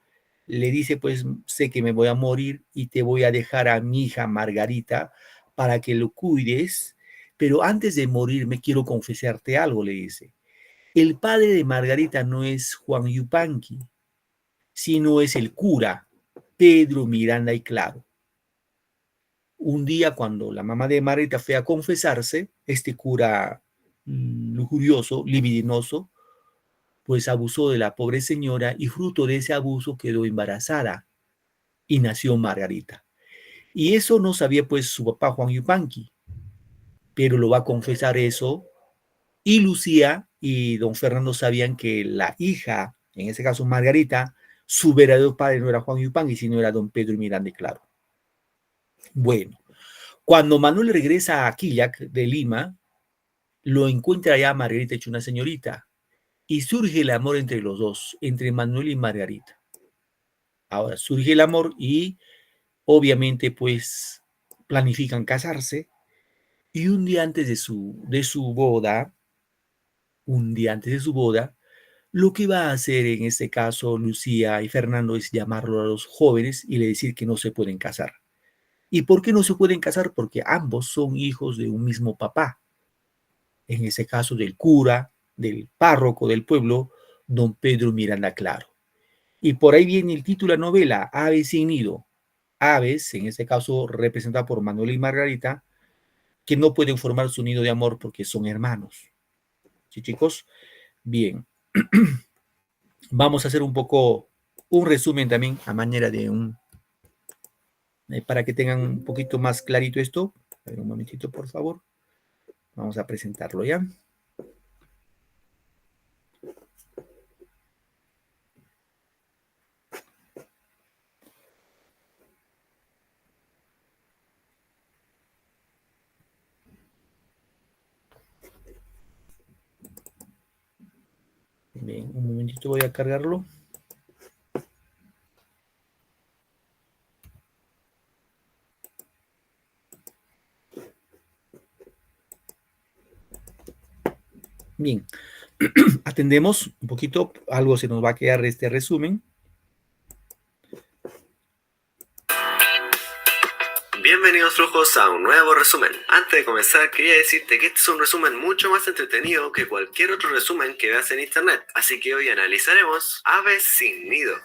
le dice, pues sé que me voy a morir y te voy a dejar a mi hija Margarita para que lo cuides, pero antes de morir me quiero confesarte algo, le dice. El padre de Margarita no es Juan Yupanqui, sino es el cura, Pedro Miranda y Claro. Un día cuando la mamá de Margarita fue a confesarse, este cura lujurioso, libidinoso, pues abusó de la pobre señora y fruto de ese abuso quedó embarazada y nació Margarita. Y eso no sabía pues su papá Juan Yupanqui, pero lo va a confesar eso. Y Lucía y don Fernando sabían que la hija, en ese caso Margarita, su verdadero padre no era Juan Yupanqui, sino era don Pedro Miranda y Claro. Bueno, cuando Manuel regresa a Quillac de Lima, lo encuentra ya Margarita hecha una señorita y surge el amor entre los dos, entre Manuel y Margarita. Ahora surge el amor y obviamente pues planifican casarse y un día antes de su boda, lo que va a hacer en este caso Lucía y Fernando es llamarlo a los jóvenes y le decir que no se pueden casar. ¿Y por qué no se pueden casar? Porque ambos son hijos de un mismo papá. En ese caso del cura, del párroco del pueblo, don Pedro Miranda Claro. Y por ahí viene el título de la novela, Aves sin nido. Aves, en este caso representada por Manuel y Margarita, que no pueden formar su nido de amor porque son hermanos. ¿Sí, chicos? Bien. Vamos a hacer un resumen también a manera de para que tengan un poquito más clarito esto. A ver, un momentito, por favor. Vamos a presentarlo ya. Bien, un momentito, voy a cargarlo. Bien, atendemos un poquito, algo se nos va a quedar de este resumen. Bienvenidos flujos a un nuevo resumen. Antes de comenzar quería decirte que este es un resumen mucho más entretenido que cualquier otro resumen que veas en internet. Así que hoy analizaremos Aves sin nido.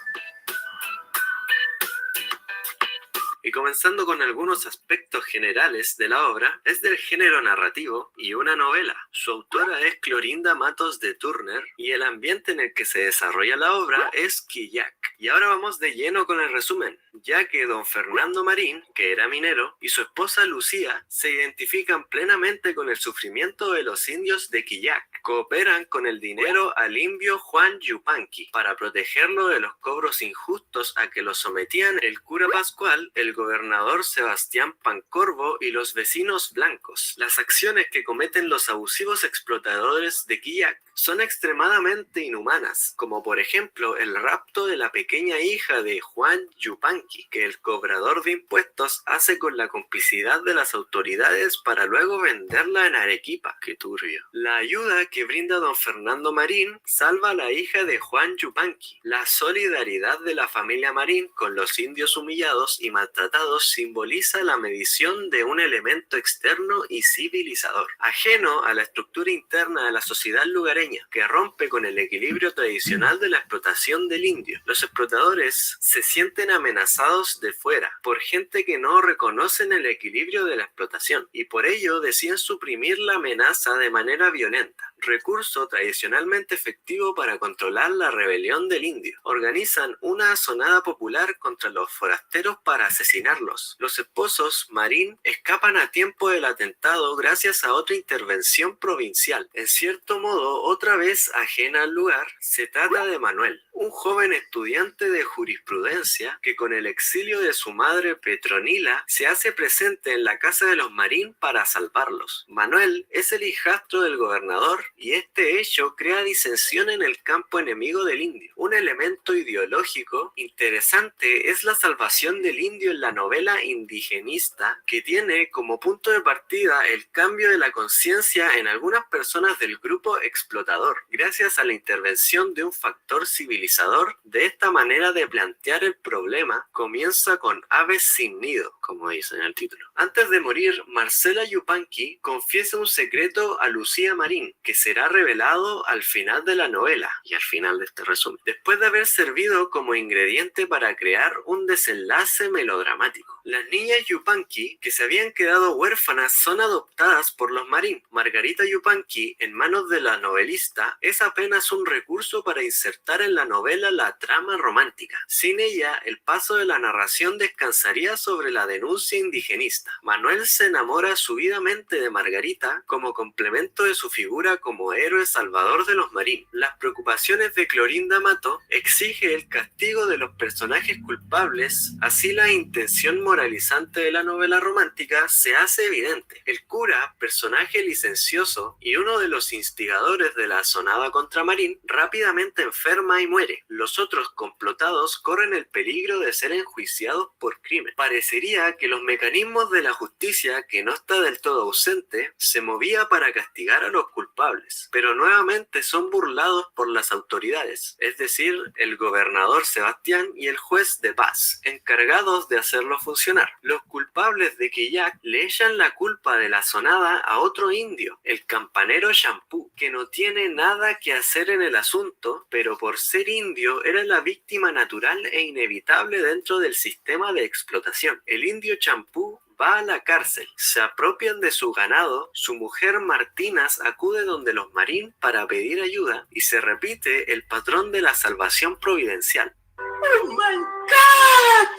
Y comenzando con algunos aspectos generales de la obra, es del género narrativo y una novela. Su autora es Clorinda Matos de Turner y el ambiente en el que se desarrolla la obra es Quillac. Y ahora vamos de lleno con el resumen, ya que don Fernando Marín, que era minero, y su esposa Lucía se identifican plenamente con el sufrimiento de los indios de Quillac. Cooperan con el dinero al indio Juan Yupanqui para protegerlo de los cobros injustos a que lo sometían el cura Pascual, el gobernador Sebastián Pancorbo y los vecinos blancos. Las acciones que cometen los abusivos explotadores de Quillac son extremadamente inhumanas, como por ejemplo el rapto de la pequeña hija de Juan Yupanqui, que el cobrador de impuestos hace con la complicidad de las autoridades para luego venderla en Arequipa. ¡Qué turbio! La ayuda que brinda don Fernando Marín salva a la hija de Juan Yupanqui. La solidaridad de la familia Marín con los indios humillados y maltratados simboliza la medición de un elemento externo y civilizador, ajeno a la estructura interna de la sociedad lugareña, que rompe con el equilibrio tradicional de la explotación del indio. Los explotadores se sienten amenazados de fuera por gente que no reconocen el equilibrio de la explotación y por ello deciden suprimir la amenaza de manera violenta, recurso tradicionalmente efectivo para controlar la rebelión del indio. Organizan una asonada popular contra los forasteros para asesinarlos. Los esposos Marín escapan a tiempo del atentado gracias a otra intervención provincial. En cierto modo, otra vez ajena al lugar, se trata de Manuel, un joven estudiante de jurisprudencia que con el exilio de su madre Petronila se hace presente en la casa de los Marín para salvarlos. Manuel es el hijastro del gobernador y este hecho crea disensión en el campo enemigo del indio. Un elemento ideológico interesante es la salvación del indio en la novela indigenista, que tiene como punto de partida el cambio de la conciencia en algunas personas del grupo explotador, gracias a la intervención de un factor civilizador. De esta manera de plantear el problema comienza con Aves sin nido, como dice en el título. Antes de morir, Marcela Yupanqui confiesa un secreto a Lucía Marín, que será revelado al final de la novela y al final de este resumen, después de haber servido como ingrediente para crear un desenlace melodramático. Las niñas Yupanqui que se habían quedado huérfanas son adoptadas por los Marín. Margarita Yupanqui, en manos de la novelista, es apenas un recurso para insertar en la novela la trama romántica. Sin ella, el paso de la narración descansaría sobre la denuncia indigenista. Manuel se enamora subidamente de Margarita como complemento de su figura como héroe salvador de los Marín. Las preocupaciones de Clorinda Mato exige el castigo de los personajes culpables, así la intención moralizante de la novela romántica se hace evidente. El cura, personaje licencioso y uno de los instigadores de la asonada contra Marín, rápidamente enferma y muere. Los otros complotados corren el peligro de ser enjuiciados por crimen. Parecería que los mecanismos de la justicia, que no está del todo ausente, se movía para castigar a los culpables, pero nuevamente son burlados por las autoridades, es decir, el gobernador Sebastián y el juez de paz, encargados de hacerlo funcionar. Los culpables de Quillac le echan la culpa de la asonada a otro indio, el campanero Champú, que no tiene nada que hacer en el asunto, pero por ser indio era la víctima natural e inevitable dentro del sistema de explotación. El indio Champú va a la cárcel, se apropian de su ganado, su mujer Martínez acude donde los Marín para pedir ayuda y se repite el patrón de la salvación providencial. ¡Oh my God!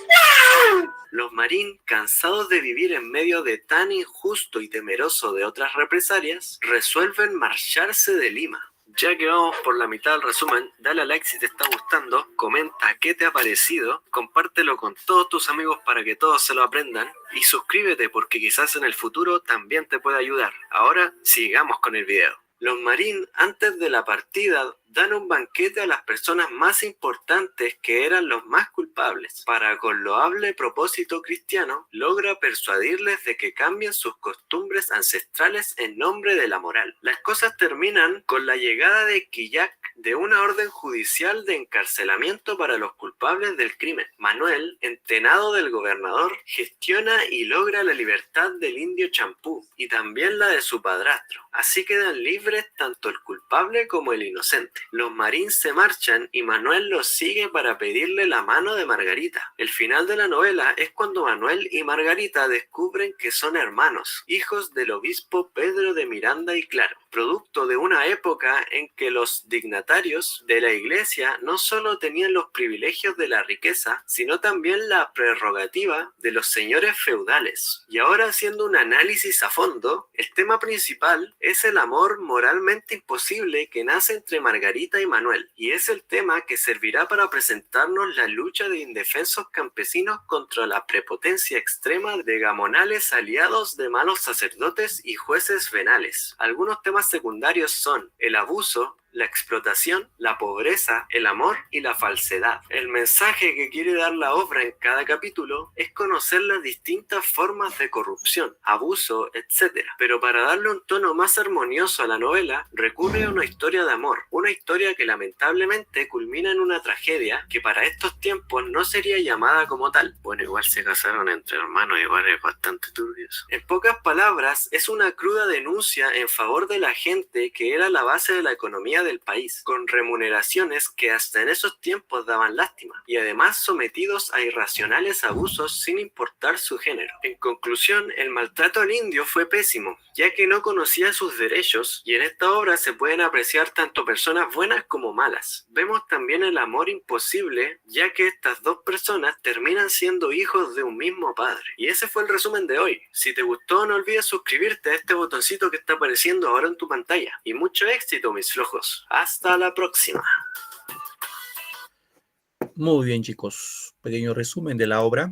¡No! Los Marín, cansados de vivir en medio de tan injusto y temeroso de otras represalias, resuelven marcharse de Lima. Ya que vamos por la mitad del resumen, dale a like si te está gustando, comenta qué te ha parecido, compártelo con todos tus amigos para que todos se lo aprendan y suscríbete porque quizás en el futuro también te pueda ayudar. Ahora sigamos con el video. Los Marín, antes de la partida, dan un banquete a las personas más importantes que eran los más culpables. Para con loable propósito cristiano, logra persuadirles de que cambien sus costumbres ancestrales en nombre de la moral. Las cosas terminan con la llegada de Quillac de una orden judicial de encarcelamiento para los culpables del crimen. Manuel, entrenado del gobernador, gestiona y logra la libertad del indio Champú y también la de su padrastro. Así quedan libres tanto el culpable como el inocente. Los Marín se marchan y Manuel los sigue para pedirle la mano de Margarita. El final de la novela es cuando Manuel y Margarita descubren que son hermanos, hijos del obispo Pedro de Miranda y Claro, producto de una época en que los dignatarios de la iglesia no solo tenían los privilegios de la riqueza, sino también la prerrogativa de los señores feudales. Y ahora, haciendo un análisis a fondo, el tema principal es el amor moralmente imposible que nace entre Margarita y Manuel, y es el tema que servirá para presentarnos la lucha de indefensos campesinos contra la prepotencia extrema de gamonales aliados de malos sacerdotes y jueces venales. Algunos temas secundarios son el abuso, la explotación, la pobreza, el amor y la falsedad. El mensaje que quiere dar la obra en cada capítulo es conocer las distintas formas de corrupción, abuso, etc. Pero para darle un tono más armonioso a la novela, recurre a una historia de amor, una historia que lamentablemente culmina en una tragedia que para estos tiempos no sería llamada como tal. Bueno, igual se casaron entre hermanos, igual es bastante turbio eso. En pocas palabras, es una cruda denuncia en favor de la gente que era la base de la economía del país, con remuneraciones que hasta en esos tiempos daban lástima, y además sometidos a irracionales abusos sin importar su género. En conclusión, el maltrato al indio fue pésimo, ya que no conocía sus derechos, y en esta obra se pueden apreciar tanto personas buenas como malas. Vemos también el amor imposible, ya que estas dos personas terminan siendo hijos de un mismo padre. Y ese fue el resumen de hoy. Si te gustó, no olvides suscribirte a este botoncito que está apareciendo ahora en tu pantalla. Y mucho éxito, mis flojos. Hasta la próxima. Muy bien, chicos. Pequeño resumen de la obra.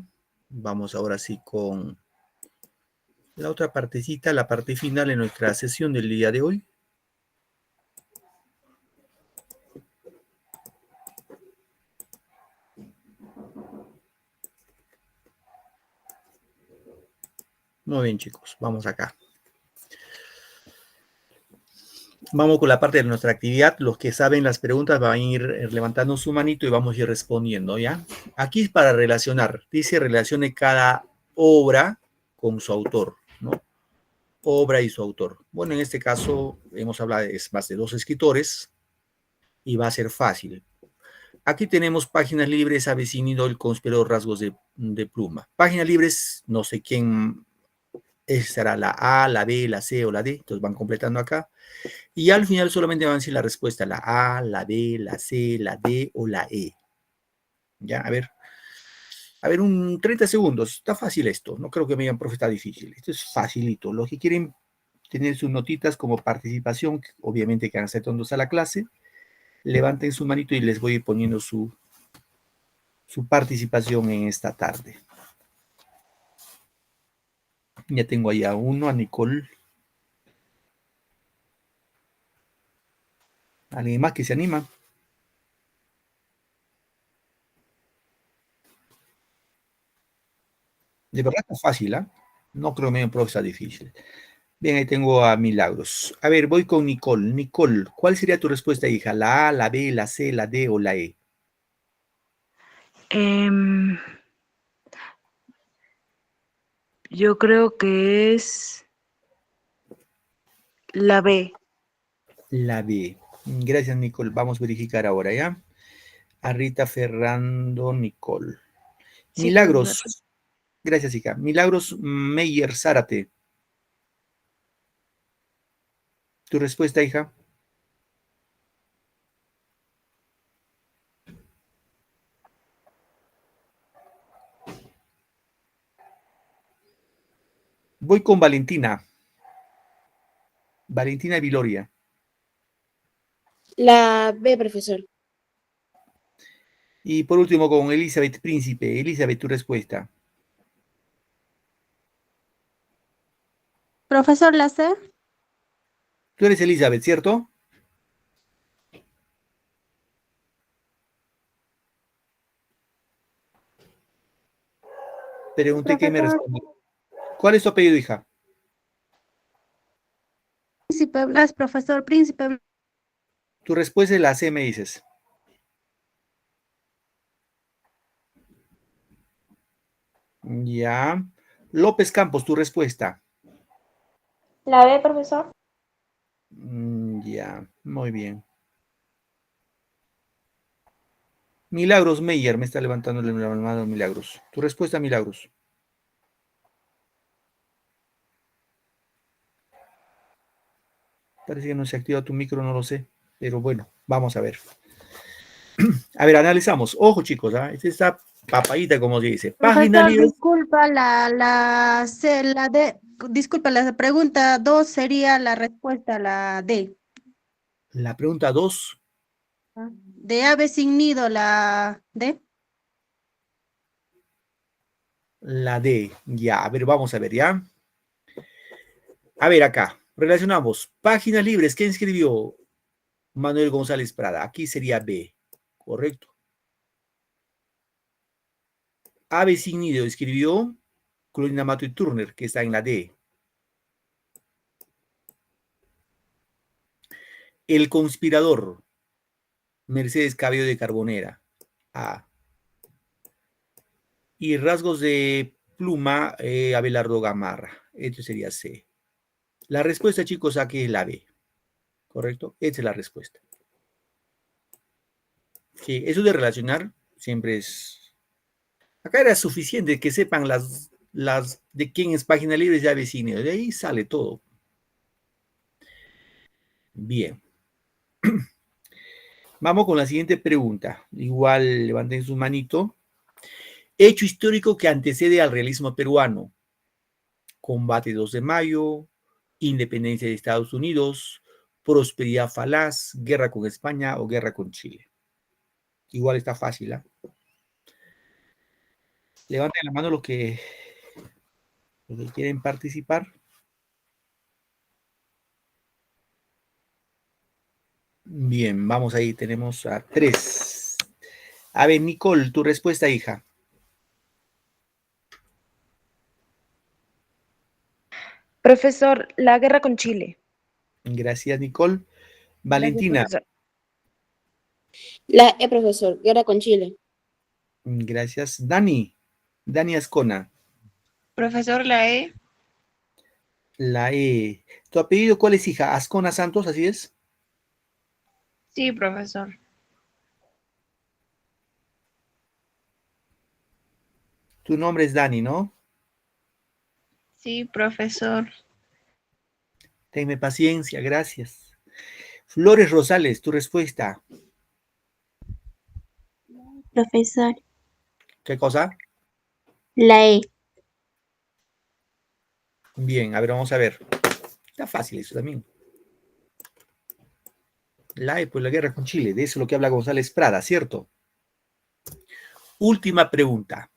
Vamos ahora sí con la otra partecita, la parte final de nuestra sesión del día de hoy. Muy bien, chicos. Vamos acá. Vamos con la parte de nuestra actividad. Los que saben las preguntas van a ir levantando su manito y vamos a ir respondiendo, ¿ya? Aquí es para relacionar. Dice, relacione cada obra con su autor, ¿no? Obra y su autor. Bueno, en este caso hemos hablado de más de 2 escritores y va a ser fácil. Aquí tenemos páginas libres, avecinido, el conspirador, rasgos de pluma. Páginas libres, no sé quién será la A, la B, la C o la D. Entonces van completando acá. Y al final solamente van a decir la respuesta, la A, la B, la C, la D o la E. Ya, a ver, un 30 segundos. Está fácil esto. No creo que me digan, profe, está difícil. Esto es facilito. Los que quieren tener sus notitas como participación, obviamente que van aceptándose a la clase, levanten su manito y les voy a ir poniendo su participación en esta tarde. Ya tengo ahí a uno, a Nicole. ¿Alguien más que se anima? De verdad está fácil, ¿ah? No creo que me profe está difícil. Bien, ahí tengo a Milagros. A ver, voy con Nicole. Nicole, ¿cuál sería tu respuesta, hija? ¿La A, la B, la C, la D o la E? Yo creo que es la B. La B. Gracias, Nicole. Vamos a verificar ahora, ¿ya? A Rita Ferrando Nicole. Sí, Milagros. profesor. Gracias, hija. Milagros Meyer Zárate. ¿Tu respuesta, hija? Voy con Valentina. Valentina Viloria. La B, profesor. Y por último con Elizabeth Príncipe. Elizabeth, tu respuesta. Profesor, ¿la C? Tú eres Elizabeth, ¿cierto? Pregunté qué me Profesor. respondió. ¿Cuál es tu apellido, hija? Príncipe Blas, profesor, Príncipe Blas. Tu respuesta es la C, me dices. Ya. López Campos, tu respuesta. La B, profesor. Ya, muy bien. Milagros Meyer, me está levantando la mano Milagros. Tu respuesta, Milagros. Parece que no se activa tu micro, no lo sé. Pero bueno, vamos a ver. A ver, analizamos. Ojo, chicos, ¿ah? Esta está papadita, como se dice. Página Profesor, libre. disculpa, disculpa, la pregunta 2 sería la respuesta, la D. La pregunta 2. De ave sin nido, la D. La D. Ya, a ver, vamos a ver, ¿ya? A ver, acá. Relacionamos. Páginas libres. ¿Quién escribió? Manuel González Prada. Aquí sería B. Correcto. Ave sin nido escribió Clorinda Mato y Turner, que está en la D. El conspirador, Mercedes Cabello de Carbonera, A. Y rasgos de pluma, Abelardo Gamarra. Esto sería C. La respuesta, chicos, aquí es la B. ¿Correcto? Esta es la respuesta. Sí, eso de relacionar siempre es... Acá era suficiente que sepan las de quién es página libre ya vecino. De ahí sale todo. Bien. Vamos con la siguiente pregunta. Igual levanten su manito. Hecho histórico que antecede al realismo peruano. Combate 2 de mayo, independencia de Estados Unidos, prosperidad falaz, guerra con España o guerra con Chile. Igual está fácil, ¿eh? Levanten la mano los que quieren participar. Bien, vamos ahí, tenemos a 3. A ver, Nicole, tu respuesta, hija. Profesor, la guerra con Chile. Gracias, Nicole. Gracias, Valentina. profesor. La E, profesor, guerra con Chile. Gracias. Dani Ascona. Profesor, la E. La E. ¿Tu apellido cuál es, hija? Ascona Santos, ¿así es? Sí, profesor. Tu nombre es Dani, ¿no? Sí, profesor. Tenme paciencia, gracias. Flores Rosales, tu respuesta. Profesor, ¿Qué cosa? la E. Bien, a ver, vamos a ver. Está fácil eso también. La E, pues la guerra con Chile, de eso es lo que habla González Prada, ¿cierto? Última pregunta.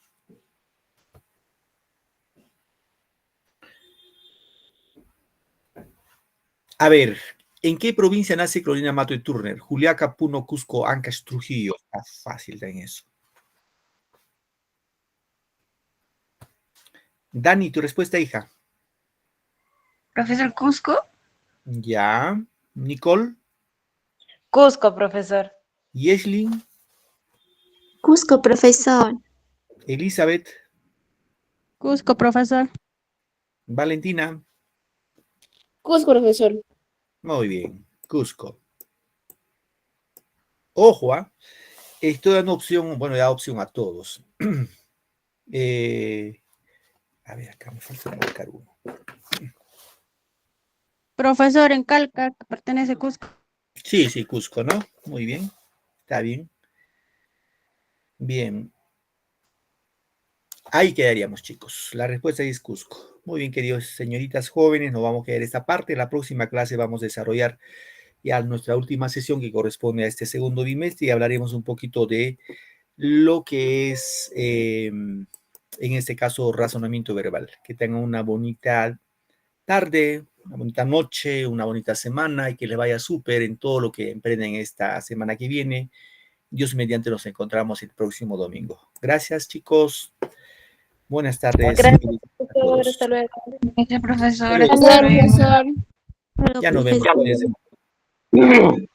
A ver, ¿en qué provincia nace Clorinda Mato y Turner? Juliaca, Puno, Cusco, Ancash, Trujillo. Está fácil en eso. Dani, tu respuesta, hija. Profesor Cusco. Ya. Nicole. Cusco, profesor. Yeslin. Cusco, profesor. Elizabeth. Cusco, profesor. Valentina. Cusco, profesor. Muy bien. Cusco. Ojo, ¿ah? Estoy dando opción, bueno, da opción a todos. A ver, acá me falta marcar uno. Profesor, en Calca, que pertenece a Cusco. Sí, Cusco, ¿no? Muy bien. Está bien. Bien. Ahí quedaríamos, chicos. La respuesta es Cusco. Muy bien, queridos señoritas jóvenes, nos vamos a quedar esta parte. En la próxima clase vamos a desarrollar ya nuestra última sesión que corresponde a este segundo bimestre y hablaremos un poquito de lo que es, en este caso, razonamiento verbal. Que tengan una bonita tarde, una bonita noche, una bonita semana y que les vaya súper en todo lo que emprenden esta semana que viene. Dios mediante nos encontramos el próximo domingo. Gracias, chicos. Buenas tardes. Gracias, A profesor. todos. Hasta luego. Gracias, profesor. Hasta Hasta Hasta luego, luego. profesor. Ya nos vemos. Profesor. Cuídense.